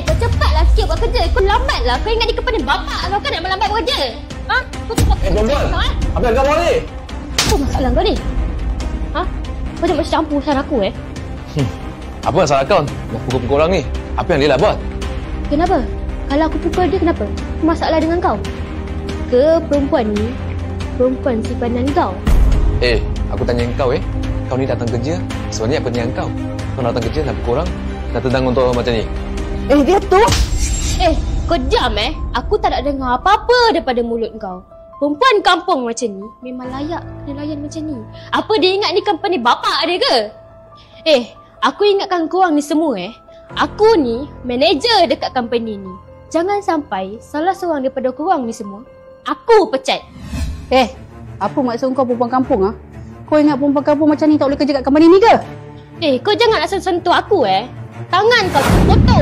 Kau cepatlah sikit buat kerja. Kau lambatlah. Kau ingat di kepala bapak kau kan nak melambat bekerja? Ha? Kau cepat kerja kau, ha? Apa yang kau buat ni? Apa masalah kau ni? Ha? Kau jangan campur urusan aku Apa masalah kau nak pukul-pukul orang ni? Apa yang Lila buat? Kenapa? Kalau aku pukul dia kenapa? Apa masalah dengan kau? Ke perempuan ni perempuan simpanan kau? Aku tanya kau kau ni datang kerja, sebenarnya apa niat kau? Kau datang kerja nak pukul orang, nak tendang untuk orang macam ni? Dia tu. Kau diam Aku tak nak dengar apa-apa daripada mulut kau. Perempuan kampung macam ni memang layak kena layan macam ni. Apa dia ingat ni company bapak dia ke? Aku ingatkan korang ni semua aku ni manager dekat company ni. Jangan sampai salah seorang daripada korang ni semua aku pecat. Apa maksud kau perempuan kampung Kau ingat perempuan kampung macam ni tak boleh kerja kat company ni ke? Kau jangan asal sentuh aku Tangan kau kotor.